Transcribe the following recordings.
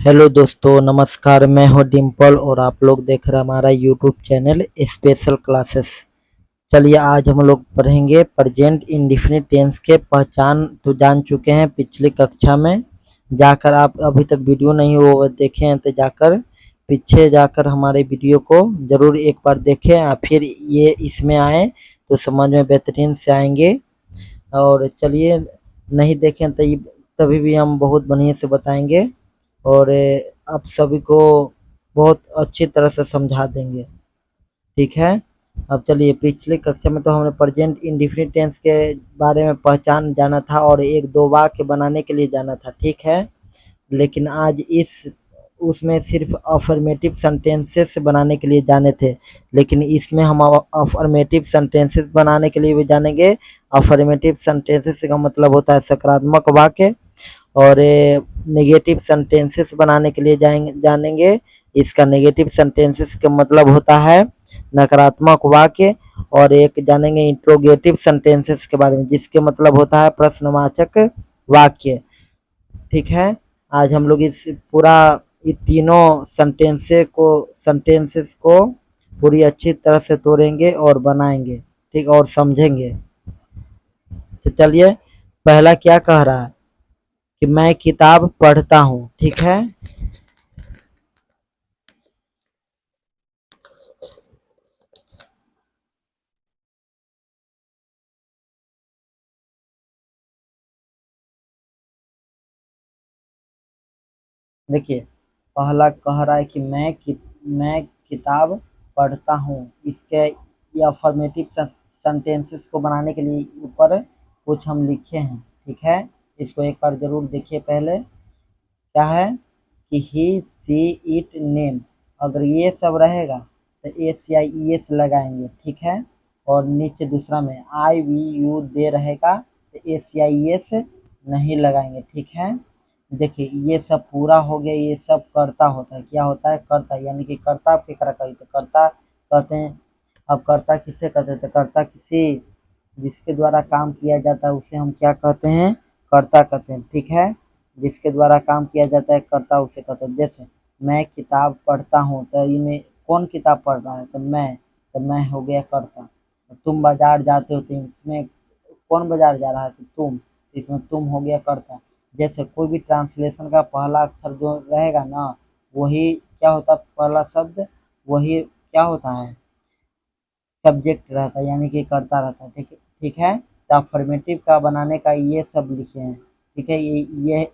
Hello दोस्तों, नमस्कार। मैं हूँ डिम्पल और आप लोग देख रहे हैं हमारा यूट्यूब चैनल स्पेशल क्लासेस। चलिए आज हम लोग पढ़ेंगे प्रेजेंट इंडेफिनिट टेंस के पहचान तो जान चुके हैं पिछली कक्षा में। जाकर आप अभी तक वीडियो नहीं वो देखे हैं तो जाकर पीछे जाकर हमारे वीडियो को ज़रूर एक बार देखें और फिर ये इसमें आए तो समझ में बेहतरीन से आएंगे। और चलिए नहीं देखें तो तभी भी हम बहुत बढ़िया से बताएंगे और आप सभी को बहुत अच्छी तरह से समझा देंगे। ठीक है। अब चलिए पिछली कक्षा में तो हमने प्रेजेंट इंडेफिनिट टेंस के बारे में पहचान जाना था और एक दो वाक्य बनाने के लिए जाना था। ठीक है। लेकिन आज इस उसमें सिर्फ अफर्मेटिव सेंटेंसेस बनाने के लिए जाने थे, लेकिन इसमें हम अफर्मेटिव सेंटेंसेस बनाने के लिए भी जानेंगे। अफर्मेटिव सेंटेंसेस का मतलब होता है सकारात्मक वाक्य और नेगेटिव सेंटेंसेस बनाने के लिए जानेंगे। इसका नेगेटिव सेंटेंसेस का मतलब होता है नकारात्मक वाक्य। और एक जानेंगे इंट्रोगेटिव सेंटेंसेस के बारे में जिसके मतलब होता है प्रश्नवाचक वाक्य। ठीक है। आज हम लोग इस पूरा ये तीनों सेंटेंसेस को पूरी अच्छी तरह से तोड़ेंगे और बनाएंगे। ठीक और समझेंगे। तो चलिए पहला क्या कह रहा है कि मैं किताब पढ़ता हूँ। ठीक है। देखिए पहला कह रहा है कि मैं किताब पढ़ता हूँ। इसके ये अफर्मेटिव सेंटेंसेस को बनाने के लिए ऊपर कुछ हम लिखे हैं। ठीक है। इसको एक बार जरूर देखिए। पहले क्या है कि ही सी इट नेम। अगर ये सब रहेगा तो एस या ई एस लगाएंगे। ठीक है। और नीचे दूसरा में आई वी यू दे रहेगा तो एस या ई एस नहीं लगाएंगे। ठीक है। देखिए ये सब पूरा हो गया। ये सब कर्ता होता है। क्या होता है? कर्ता। यानी कि कर्ता आप केकरा कही तो कर्ता कहते हैं। अब कर्ता किसे कहते हैं? तो कर्ता किसी जिसके द्वारा काम किया जाता है उसे हम क्या कहते हैं? कर्ता कहते हैं। ठीक है। जिसके द्वारा काम किया जाता है कर्ता उसे कहते हैं। जैसे मैं किताब पढ़ता हूँ तो इनमें कौन किताब पढ़ रहा है? तो मैं हो गया कर्ता। तुम बाजार जाते हो तो इसमें कौन बाजार जा रहा है? तो तुम। इसमें तुम हो गया कर्ता। जैसे कोई भी ट्रांसलेशन का पहला अक्षर जो रहेगा ना वही क्या होता है? पहला शब्द वही क्या होता है? सब्जेक्ट रहता है यानी कि कर्ता रहता है। ठीक है। ठीक है। तो अफर्मेटिव का बनाने का ये सब लिखे हैं। ठीक है। ये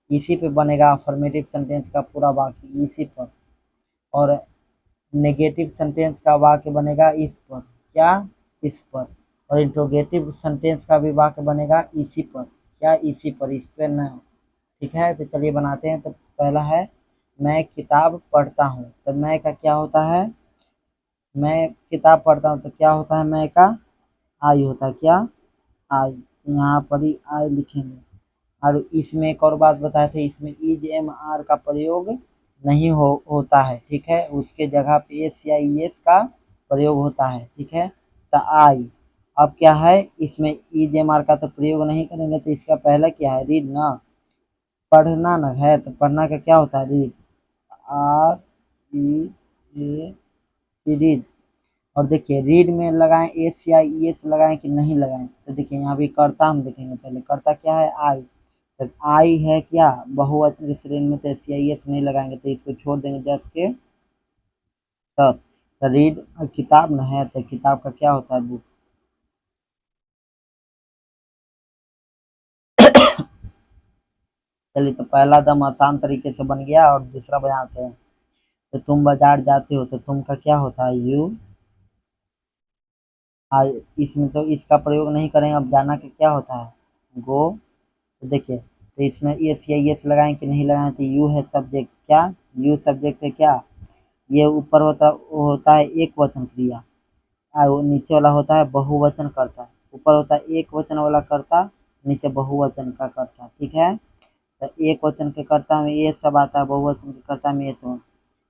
इसी पे बनेगा अफर्मेटिव सेंटेंस का पूरा वाक्य इसी पर। और नेगेटिव सेंटेंस का वाक्य बनेगा इस पर। क्या? इस पर। और इंट्रोगेटिव सेंटेंस का भी वाक्य बनेगा इसी पर। क्या? इसी पर। इस पर न। ठीक है। तो चलिए बनाते हैं। तो पहला है मैं किताब पढ़ता हूँ। तो मैं का क्या होता है? मैं किताब पढ़ता हूँ तो क्या होता है? मैं का आई होता है। क्या? आई। यहाँ पर ही आई लिखेंगे। और इसमें एक और बात बताए थे इसमें इज एम आर का प्रयोग नहीं होता है। ठीक है। उसके जगह पे एस या ई एस का प्रयोग होता है। ठीक है। तो आई। अब क्या है इसमें इज एम आर का तो प्रयोग नहीं करेंगे तो इसका पहला क्या है? रीड ना। पढ़ना न है तो पढ़ना का क्या होता है? Read. R E A read. और देखिए रीड में लगाएं एस या ई एस लगाएं कि नहीं लगाएं? तो देखिए यहाँ भी कर्ता हम देखेंगे। पहले कर्ता क्या है? आई। तो आई है क्या? बहुवचन के श्रेणी में तो एस या ई एस नहीं लगाएंगे तो इसको छोड़ देंगे। 10 के 10। तो रीड किताब न है तो किताब का क्या होता है? बुक। चलिए तो पहला दम आसान तरीके से बन गया और दूसरा बनाते हैं। तो तुम बाजार जाते हो तो तुम का क्या होता है? यू। इसमें तो इसका प्रयोग नहीं करेंगे। अब जाना का क्या होता है? गो। तो देखिए तो इसमें एस या एस लगाएं कि नहीं लगाएं? तो यू है सब्जेक्ट। क्या? यू सब्जेक्ट है। क्या? ये ऊपर होता वो होता है एक वचन क्रिया और वो नीचे वाला होता है बहुवचन कर्ता। ऊपर होता है एक वचन वाला कर्ता, नीचे बहुवचन का कर्ता। ठीक है। तो एक वचन के कर्ता में ये सब आता है, बहुवचन के कर्ता में ये सब।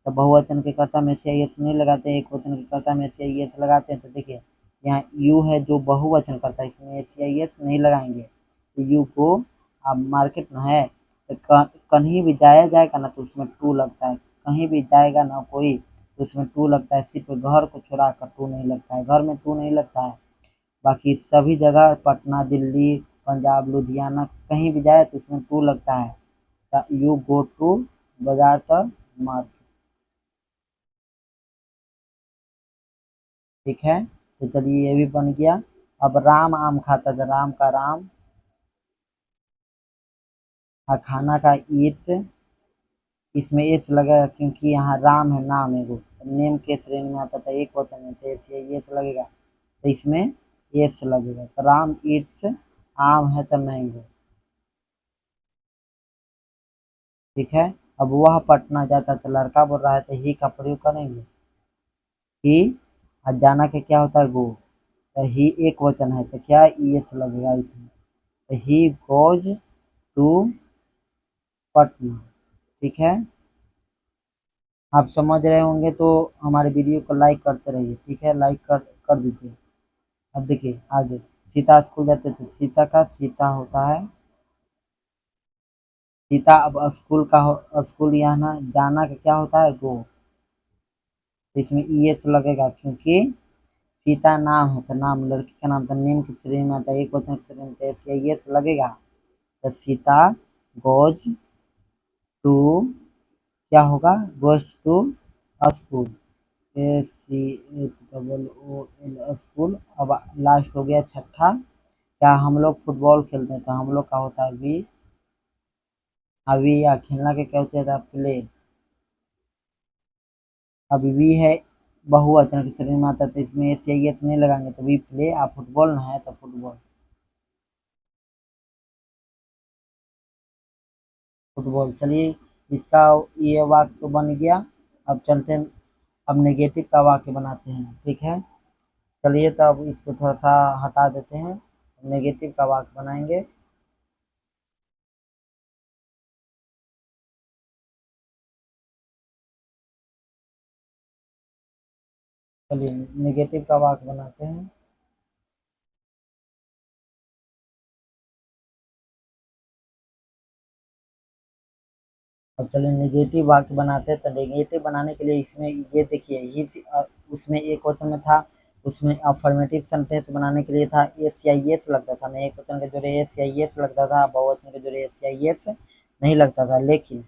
तो बहुवचन के कर्ता में से ये नहीं लगाते, एक वचन के कर्ता में से ये लगाते हैं। तो देखिए यहाँ यू है जो बहुवचन करता है इसमें एस या एस नहीं लगाएंगे। तो यू को अब मार्केट में है तो कहीं भी जाया जाएगा ना तो उसमें टू लगता है, कहीं भी जाएगा ना कोई तो उसमें टू लगता है, सिर्फ घर को छोड़ा कर टू नहीं लगता है, घर में टू नहीं लगता है। बाकी सभी जगह पटना, दिल्ली, पंजाब, लुधियाना कहीं भी जाए तो उसमें टू लगता है। यू गो टू बाजार तर मार्केट। ठीक है, तो चलिए ये भी बन गया। अब राम आम खाता था, राम का राम, और खाना का ईट, इसमें एस लगेगा क्योंकि यहाँ राम है, नाम है वो, नेम के श्रेणी में आता था, एक वचन में तो एस लगेगा, तो इसमें एस लगेगा, तो राम ईट्स आम है तो मैंगो। ठीक है, अब वह पटना जाता तो लड़का बोल रहा है तो ही का प्रयोग करेंगे, ही, और जाना के क्या होता है गो, तो ही एक वचन है तो क्या एस लगेगा इसमें, तो ही गोज टू पटना। ठीक है, आप समझ रहे होंगे तो हमारे वीडियो को लाइक करते रहिए। ठीक है, लाइक कर दीजिए। अब देखिए आगे, सीता स्कूल जाते थे, सीता का सीता होता है सीता, अब स्कूल का स्कूल यहाँ ना, जाना का क्या होता है गो, तो इसमें ईएस लगेगा क्योंकि सीता नाम है तो नाम, लड़की का नाम तो नेम की श्रेणी में आता है, एक वचन की श्रेणी में, तो ईएस लगेगा, तो सीता गोज टू, क्या होगा, goes to school, SCHOOL school. अब लास्ट हो गया छठा, क्या हम लोग फुटबॉल खेलते हैं तो हम लोग का होता है वी, अभी या खेलना के क्या होता है प्ले, अब वी है बहुवचन के श्रेणी में आता है तो इसमें एस या एस नहीं लगाएंगे, तो वी प्ले, आप फुटबॉल ना है तो फुटबॉल, फुटबॉल। चलिए, इसका ये वाक्य तो बन गया। अब चलते हैं, अब नेगेटिव का वाक्य बनाते हैं। ठीक है, चलिए तो अब इसको थोड़ा सा हटा देते हैं, नेगेटिव का वाक्य बनाएंगे। चलिए नेगेटिव का वाक्य बनाते हैं। अब चलिए नेगेटिव वाक्य बनाते हैं, तो नेगेटिव बनाने के लिए इसमें ये देखिए, उसमें एक क्वेश्चन में था, उसमें अफर्मेटिव सेंटेंस बनाने के लिए था एस या एस लगता था, नहीं एक क्वेश्चन के जोड़े एस या एस लगता था, बहुवचन के जोड़े एस या एस नहीं लगता था, लेकिन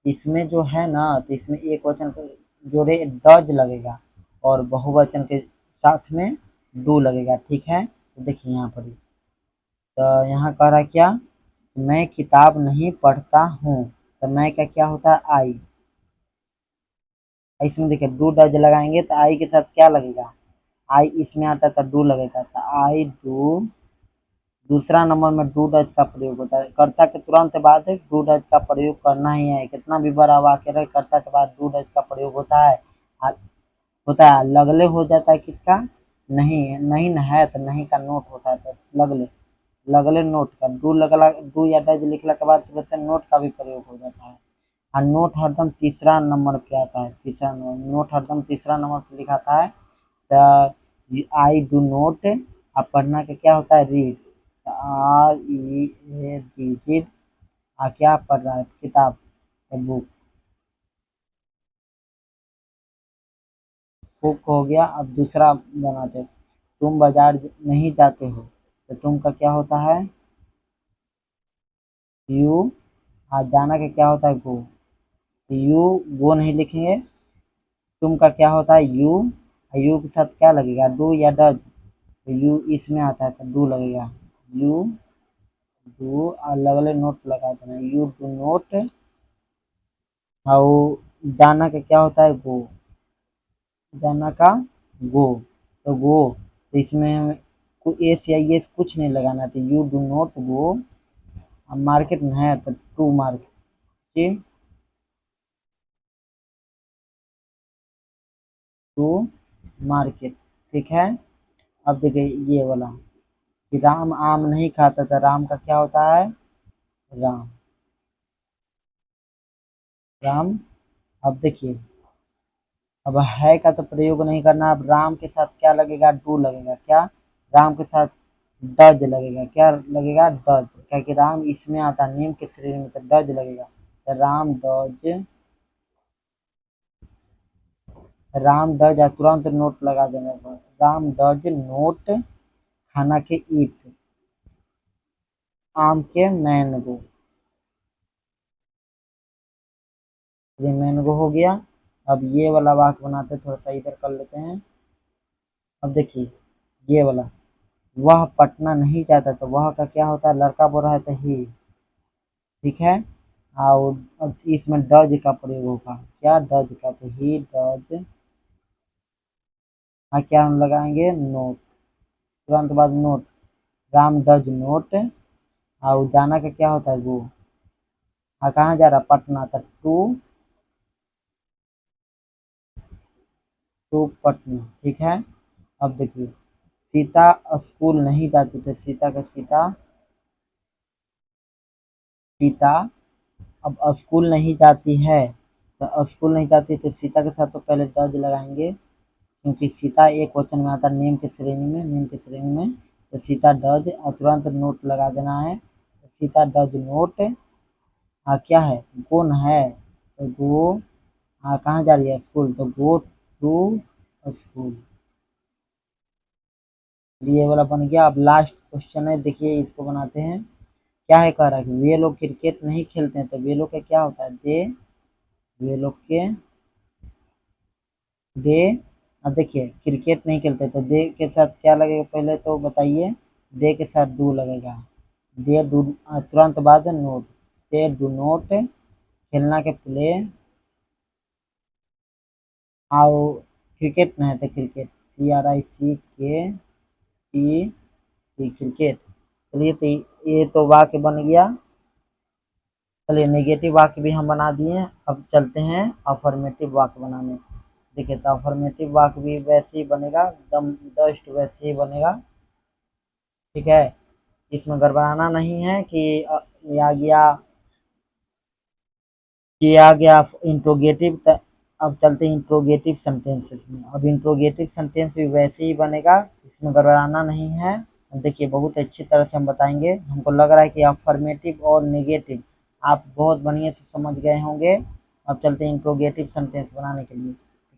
इसमें जो है ना, तो इसमें एक वचन के जोड़े डज लगेगा और बहुवचन के साथ में डू लगेगा। ठीक है, तो देखिए यहाँ पर, तो यहाँ कह रहा है क्या, मैं किताब नहीं पढ़ता हूँ, तो मैं का क्या होता है आई, इसमें देखिए डू डज लगाएंगे तो आई के साथ क्या लगेगा, आई इसमें आता था डू लगेगा, तो आई डू, दूसरा नंबर में डू डज का प्रयोग होता है, कर्ता के तुरंत बाद डू डज का प्रयोग करना ही है, कितना भी बड़ा वाक्य रहे कर्ता के बाद डू डज का प्रयोग होता है। आ- होता है, लगले हो जाता है किसका, नहीं, नहीं न है तो नहीं का नोट होता है, तो लगले, लगले नोट का, डू लगला, डू या डज लिखला के बाद तुरंत नोट का भी प्रयोग हो जाता है, और नोट हरदम तीसरा नंबर पे आता है, तीसरा नंबर, नोट हरदम तीसरा नंबर पे लिखाता है, तो आई डू नोट, अब पढ़ना का क्या होता है रीड, READ रीड, क्या पढ़ रहा है किताब, बुक, बुक हो गया। अब दूसरा बनाते, तुम बाजार नहीं जाते हो, तो तुम का क्या होता है यू, जाना का क्या होता है गो, यू गो नहीं लिखेंगे, तुम का क्या होता है यू, यू के साथ क्या लगेगा डू या डज, तो यू इसमें आता है तो डू लगेगा, यू डू, अलग अलग नोट लगा देना, यू डू नोट, और जाना का क्या होता है गो, जाना का गो, तो गो, तो इसमें कोई एस या एस कुछ नहीं लगाना, तो यू डू नॉट गो, अब मार्केट में है तो टू मार्केट, टू मार्केट। ठीक है, अब देखिए ये वाला, कि राम आम नहीं खाता था, राम का क्या होता है राम, राम। अब देखिए, अब है का तो प्रयोग नहीं करना, अब राम के साथ क्या लगेगा डू लगेगा, क्या राम के साथ डज लगेगा, क्या लगेगा, डज, क्या कि राम इसमें आता है नेम के श्रेणी में, तो डज लगेगा। तो राम डज या तुरंत नोट लगा देना। राम डज नोट खाना के ईट, आम के मैंगो, ये मैंगो हो गया। अब ये वाला वाक्य बनाते, थोड़ा सा इधर कर लेते हैं। अब देखिए ये वाला, वह पटना नहीं जाता, तो वह का क्या होता है, लड़का बोल रहा है तो ही, ठीक है। और अब इसमें डज का प्रयोग होगा, क्या डज का, तो ही डज, हाँ क्या हम लगाएंगे, नोट, तुरंत बाद नोट, राम डज नोट, और जाना का क्या होता है, वो, हाँ कहाँ जा रहा, पटना, तक टू पटना, ठीक है। अब देखिए सीता स्कूल नहीं जाती, तो सीता का सीता, सीता अब स्कूल नहीं जाती है, तो स्कूल नहीं जाती तो सीता के साथ तो पहले डज लगाएंगे, क्योंकि सीता एक वचन में आता है नेम के श्रेणी में, नेम के श्रेणी में, तो सीता डज और तुरंत नोट लगा देना है। तो सीता डज नोट, क्या है, कौन है, तो गो, कहाँ जा रही है, स्कूल, तो गो टू स्कूल। ये वाला बन गया। अब लास्ट क्वेश्चन है, देखिए इसको बनाते हैं। क्या है, कह रहा है कि वे लोग क्रिकेट नहीं खेलते हैं, तो वे लोग का क्या होता है, दे, वे लोग के, दे, अब देखिए क्रिकेट नहीं खेलते, तो दे के साथ क्या लगेगा, पहले तो बताइए, दे के साथ डू लगेगा, दे डू, तुरंत बाद नोट, दे डू नोट, खेलना के प्ले, आओ, क्रिकेट में है तो क्रिकेट, CRICKET, क्रिकेट। चलिए तो ये तो वाक्य बन गया। चलिए नेगेटिव वाक्य भी हम बना दिए, अब चलते हैं अफर्मेटिव वाक्य बनाने। देखिए तो अफर्मेटिव वाक्य भी वैसे ही बनेगा, एकदम जस्ट वैसे ही बनेगा, ठीक है। इसमें गड़बड़ाना नहीं है कि ये आ गया, ये आ गया इंट्रोगेटिव। अब चलते हैं इंट्रोगेटिव सेंटेंसेस में। अब इंट्रोगेटिव सेंटेंस भी वैसे ही बनेगा, इसमें गड़बड़ाना नहीं है। देखिए बहुत अच्छी तरह से हम बताएंगे, हमको लग रहा है कि अफर्मेटिव और नेगेटिव आप बहुत बढ़िया से समझ गए होंगे। अब चलते हैं इंट्रोगेटिव सेंटेंस बनाने के लिए।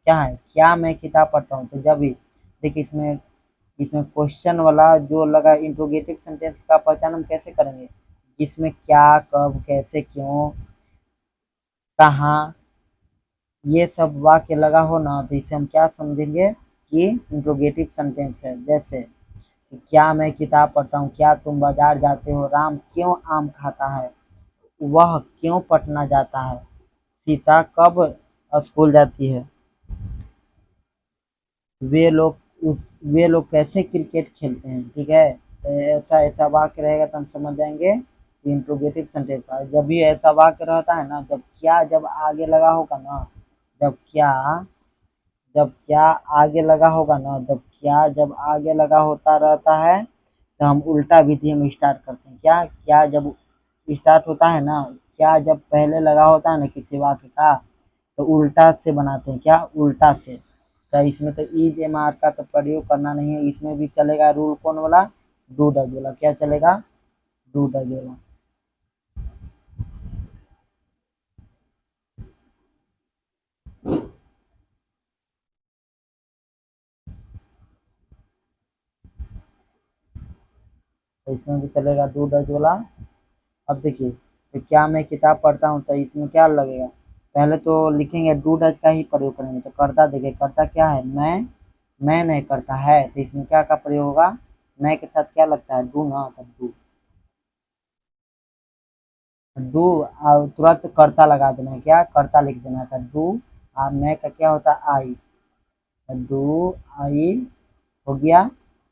क्या है, क्या मैं किताब पढ़ता हूँ, तो जब भी देखिए इसमें, इसमें क्वेश्चन वाला जो लगा, इंट्रोगेटिव सेंटेंस का पहचान हम कैसे करेंगे, इसमें क्या, कब, कैसे, क्यों, कहाँ, ये सब वाक्य लगा हो ना, तो इसे हम क्या समझेंगे कि इंट्रोगेटिव सेंटेंस है। जैसे कि क्या मैं किताब पढ़ता हूँ, क्या तुम बाजार जाते हो, राम क्यों आम खाता है, वह क्यों पटना जाता है, सीता कब स्कूल जाती है, वे लोग वे लोग कैसे क्रिकेट खेलते हैं, ठीक है। तो ऐसा ऐसा वाक्य रहेगा तो हम समझ जाएंगे कि इंट्रोगेटिव सेंटेंस है। जब भी ऐसा वाक्य रहता है ना, जब क्या जब आगे लगा होगा ना, जब क्या, जब क्या आगे लगा होगा ना, जब क्या जब आगे लगा होता रहता है, तो हम उल्टा विधि में स्टार्ट करते हैं। क्या, क्या जब स्टार्ट होता है ना, क्या जब पहले लगा होता है ना किसी वाक्य का, तो उल्टा से बनाते हैं, क्या, उल्टा से। तो इसमें तो ईज एम आर का तो प्रयोग करना नहीं है, इसमें भी चलेगा रूल कौन वाला, डू डज वाला, क्या चलेगा, डू डज वाला। तो इसमें भी चलेगा डू डज वाला। अब देखिए, तो क्या मैं किताब पढ़ता हूँ, तो इसमें क्या लगेगा, पहले तो लिखेंगे डू डज का ही प्रयोग करेंगे। तो करता, देखिए करता क्या है, मैं नहीं करता है, तो इसमें क्या का प्रयोग होगा, मैं के साथ क्या लगता है, डू ना, तो डू, डू और तुरंत कर्ता लगा देना है, क्या कर्ता लिख देना था, डू, और मैं का क्या होता है, आई, डू आई हो गया।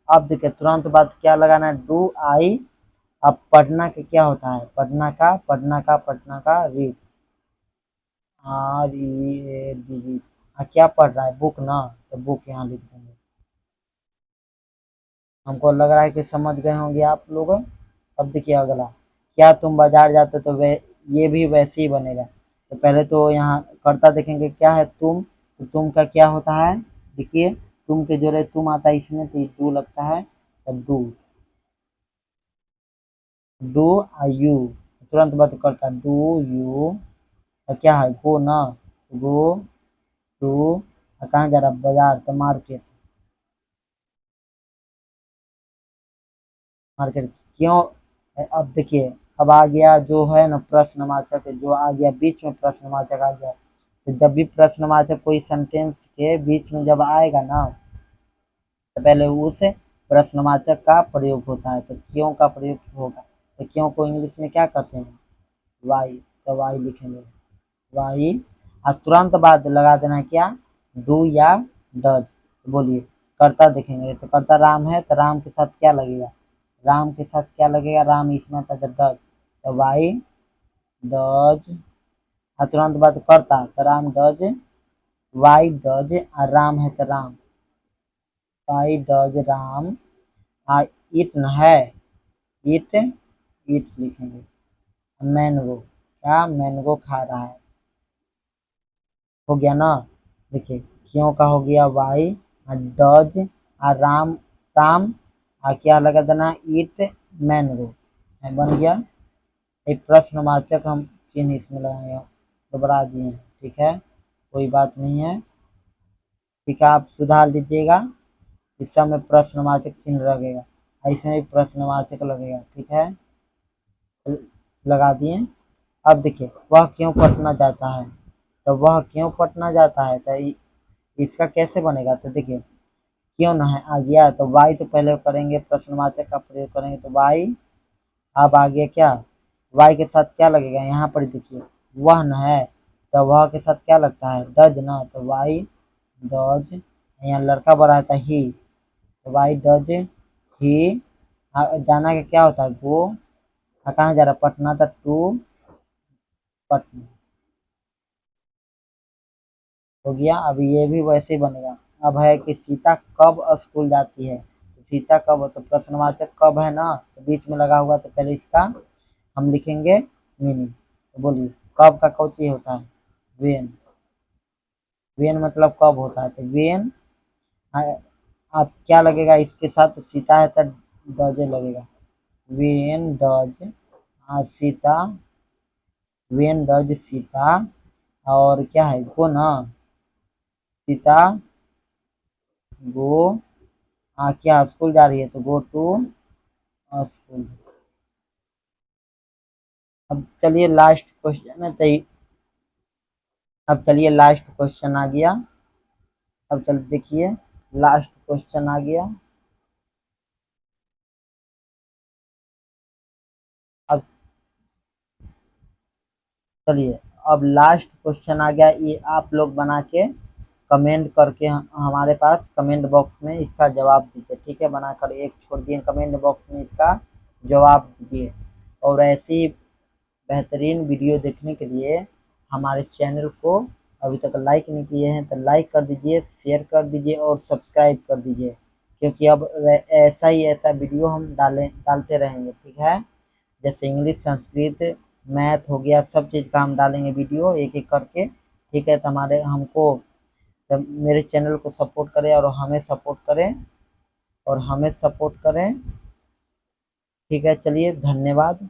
अब देखिए तुरंत बाद क्या लगाना है, डू आई। अब पढ़ना का क्या होता है, पढ़ना का रीड, READ, क्या पढ़ रहा है, बुक ना, तो बुक यहाँ लिख देंगे। हमको लग रहा है कि समझ गए होंगे आप लोग। अब देखिए अगला, क्या तुम बाजार जाते हो, तो वे, ये भी वैसे ही बनेगा। तो पहले तो यहाँ कर्ता देखेंगे, क्या है, तुम, तो तुम का क्या होता है, देखिए तुम के जोड़े तुम आता है इसमें, तो डू लगता है, तो डू, डू यू, तुरंत बात करता, डू यू, क्या है गो ना, गो टू, कहाँ जा रहा, बाजार, तो मार्केट, मार्केट क्यों। अब देखिए, अब आ गया जो है ना प्रश्नवाचक, जो आ गया बीच में प्रश्नवाचक आ गया, तो जब भी प्रश्नवाचक कोई सेंटेंस के बीच में जब आएगा ना, तो पहले उस प्रश्नवाचक का प्रयोग होता है। तो क्यों का प्रयोग होगा, तो क्यों को इंग्लिश में क्या कहते हैं, वाई, तो वाई लिखेंगे, वाई, और तुरंत बाद लगा देना है क्या, डू या डज। बोलिए, कर्ता देखेंगे तो कर्ता राम है, तो राम के साथ क्या लगेगा, राम के साथ क्या लगेगा, राम इसमें था तो डज, तो वाई डज, और तुरंत बाद करता तो राम डज, वाई डज, और राम है तो Ram, why does Ram, it न है, इट, इट लिखेंगे, मैंगो, क्या मैंगो खा रहा है, हो गया ना। देखिए, क्यों का हो गया वाई, डज, राम, राम, क्या लगा देना, इट मैंगो, बन गया। एक प्रश्नवाचक हम चिन्ह इसमें लगाएंगे, दोबारा दिए हैं, ठीक है, कोई बात नहीं है, ठीक है, आप सुधार लीजिएगा, इस समय प्रश्नवाचक चिन्ह लगेगा, इसमें भी प्रश्नवाचक लगेगा, ठीक है, लगा दिए। अब देखिए, वह क्यों पटना जाता है, तो वह क्यों पटना जाता है, तो इसका कैसे बनेगा, तो देखिए, क्यों ना है आ गया, तो वाई तो पहले करेंगे, प्रश्नवाचक का प्रयोग करेंगे, तो वाई, अब आ गया क्या, वाई के साथ क्या लगेगा, यहाँ पर देखिए, वह न है, तो वह के साथ क्या लगता है, डज ना, तो वाई डज, यहाँ लड़का बड़ा था ही, तो वाई डज ही, जाना का क्या होता है, गो, कहाँ जा रहा, पटना, था टू पटना, हो गया। अब ये भी वैसे ही बनेगा। अब है कि सीता कब स्कूल जाती है, तो सीता कब, तो प्रश्नवाचक कब है ना, तो बीच में लगा हुआ, तो पहले इसका हम लिखेंगे मीनिंग, तो बोलिए, कब का कौची होता है, वेन, वेन मतलब कब होता है, तो वेन, आप क्या लगेगा इसके साथ, तो सीता है तो डजे लगेगा, when does, Sita, when does Sita, और क्या है गो ना, सीता गो, क्या स्कूल जा रही है, तो गो टू स्कूल। अब चलिए लास्ट क्वेश्चन है, तो अब चलिए लास्ट क्वेश्चन आ गया, अब चल देखिए, लास्ट क्वेश्चन आ गया। अब चलिए, अब लास्ट क्वेश्चन आ गया, ये आप लोग बना के कमेंट करके हमारे पास कमेंट बॉक्स में इसका जवाब दीजिए, ठीक है, बनाकर एक छोड़ दिए कमेंट बॉक्स में, इसका जवाब दीजिए। और ऐसी बेहतरीन वीडियो देखने के लिए हमारे चैनल को अभी तक लाइक नहीं किए हैं तो लाइक कर दीजिए, शेयर कर दीजिए और सब्सक्राइब कर दीजिए, क्योंकि अब ऐसा ही ऐसा वीडियो हम डालते रहेंगे, ठीक है, जैसे इंग्लिश, संस्कृत, मैथ हो गया, सब चीज़ का हम डालेंगे वीडियो एक एक करके, ठीक है, तो हमारे हमको, जब मेरे चैनल को सपोर्ट करें और हमें सपोर्ट करें, और हमें सपोर्ट करें, ठीक है, चलिए धन्यवाद।